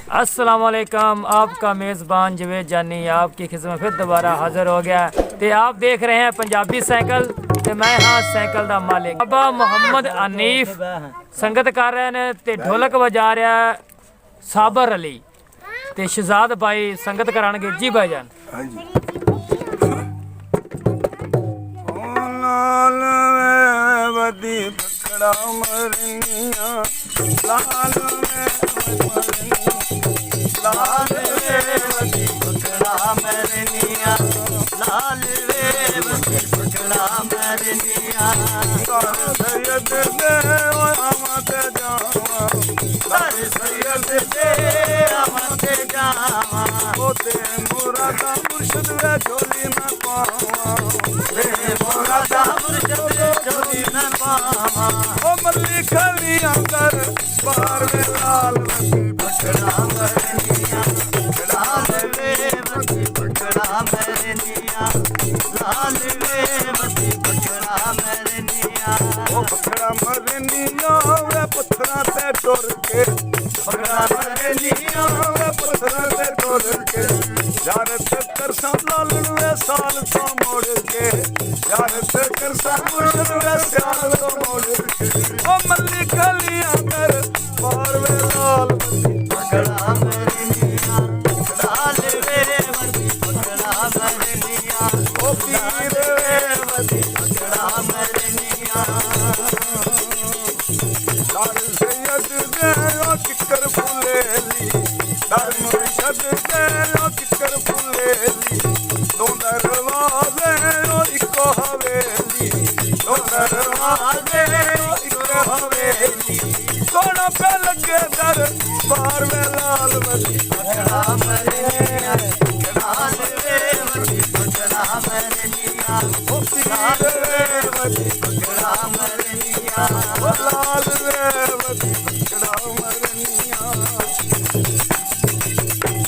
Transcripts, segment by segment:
अस्सलाम वालेकुम। आपका मेज़बान जवेद जानी आपकी खिदमत में फिर दोबारा हाज़िर हो गया। तो आप देख रहे हैं पंजाबी साइकिल तो मैं हाँ साइकिल का मालिक बाबा मोहम्मद हनीफ संगत कर रहे हैं तो ढोलक बजा रहा साबर अली तो शहजाद भाई संगत कराने जी भाई जान। लाल वे वदी पकड़ा मरनिया लाल वे वदी पकड़ा मरनिया सैयद दे आमद जावा सैयद दे आमद जावा ओते मुरादा मुर्शिद वे झोली में पावा वे मुरादा मुर्शिद झोली में पावा ओ मल्ली खली अंदर पार वे लाल वदी पकड़ा मरनिया लाल वे वदी पकड़ा मरनिया लाल वे वदी पकड़ा मरनिया ओ पकड़ा मरनिया वे पत्थरा ते टुर के पकड़ा मरनिया वे पत्थरा ते टुर के यार ते करसा लाल वे साल तो मोड़ के यार ते करसा मुर्शिद वे साल तो मोड़ के ओ मल्ली खली अंदर पार वे लाल वदी पकड़ा मरनिया लाल वे वदी पकड़ा मरनिया ओ पीर वे वदी पकड़ा मरनिया लाल सैयद दे ओ किकर फुलेली लाल मुर्शिद दे ओ किकर फुलेली दो दरवाजे ओ इको हवेली दो दरवाजे ओ इको हवेली सोना पे लगे दर बार वे लाल वदी पकड़ा मरनिया लाल वे वदी पकड़ा मरनिया ओ पीर वे वदी पकड़ा मरनिया ओ लाल वे वदी पकड़ा मरनिया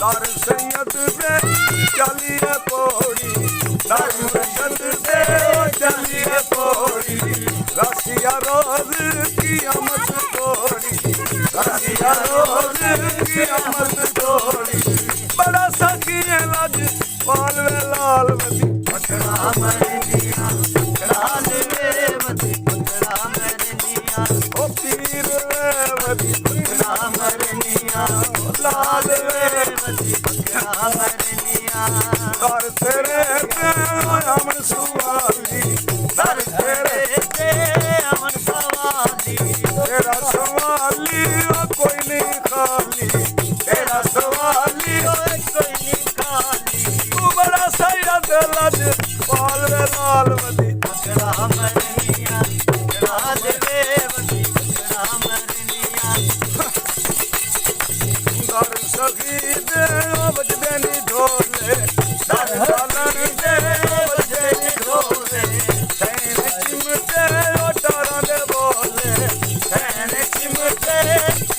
लाल सैयद दे चलिए पौड़ी लाल मुर्शिद दे चलिए पौड़ी रसिया रोज की आमद तोड़ी रसिया रोज की आमद तोड़ी बड़ा सखिए लज पाल वे लाल वदी पकड़ा मरनिया लाल वे वदी पकड़ा मरनिया ओ पीर वे वदी पकड़ा मरनिया लाल वे वदी पकड़ा मरनिया कर तेरे पे अमन सुवाली कर तेरे पे अमन सवाली तेरा सवाली ओ कोई नहीं खाली तेरा सवाली ओ कोई नहीं खाली तू बड़ा सैयद लज पाल वे लाल वदी पकड़ा मरनिया लाल वे वदी पकड़ा मरनिया दर सखी दे ओ बजदे नी ढोले दर सालन दे ओ बजदे नी ढोले सैन चिमटे ओ तारा दे बोले सैन चिमटे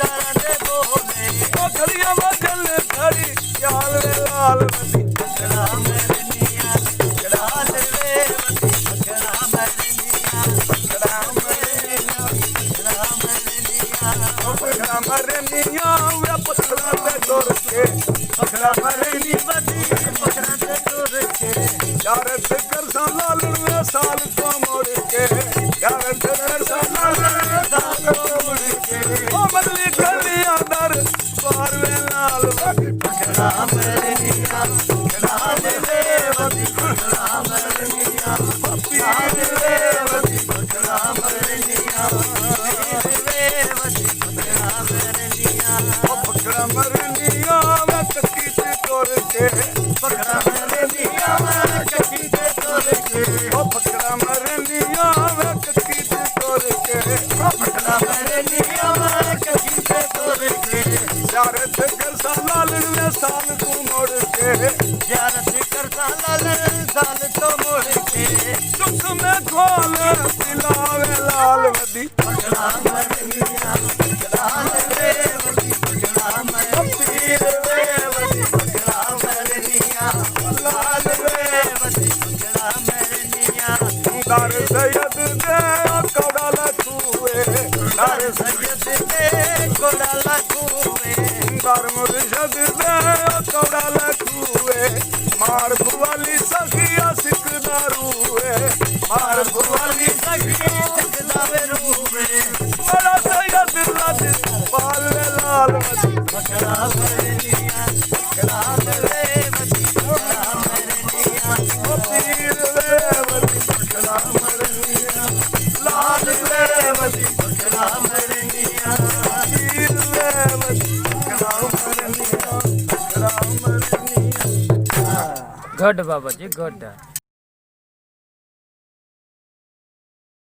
तारा दे बोले ओ खलिया मजल खड़ी याल वे लाल वदी पकड़ा मरनिया लाल वे वदी पकड़ा मरनिया पकड़ा मरनिया पकड़ा मरनिया पकड़ा मरनिया वे पत्थरा ते टुर के पकड़ा मरनी वदी पत्थरा ते टुर के यार ते करसा लाल वे साल को मोड़ के यार ते करसा लाल वे साल को मोड़ के ओ मदली गली अंदर पार वे लाल वदी पकड़ा मरनिया लाल वे वदी पकड़ा मरनिया लाल वे वदी पकड़ा मरनिया लाल वे वदी पकड़ा मरनिया ओ पकड़ा मरनिया वे कक्की ते टुर के पकड़ा मरनिया वे कक्की ते टुर के ओ पकड़ा मरनिया वे कक्की ते टुर के ओ पकड़ा मरनिया वे कक्की ते टुर के यार ते करसा लाल वे साल तू मोड़ के यार ते करसा लाल साल तो मोड़ के दुख में खोल दिलावे लाल वदी पकड़ा मरनिया लाल वे वदी पकड़ा मरनिया पीर वे वदी पकड़ा मरनिया लाल वे वदी पकड़ा मरनिया दर सैयद दे कोड़ा लखुए दर सैयद दे कोड़ा लखुए दर मुर्शद दे कौड़ा लखुए मार भुवाली सखिया सिख दारूए मार भुवाली सखिया सिख दारूए बड़ा सैयद लद पाल लाल मसी बकरा मरनिया बकरा मरे मसी बकरा मरनिया ओ पीर ले मसी बकरा मरनिया लाल ले मसी बकरा मरनिया पीर ले मसी बकरा मरनिया बकरा मरनिया गुड बाबा जी गुड।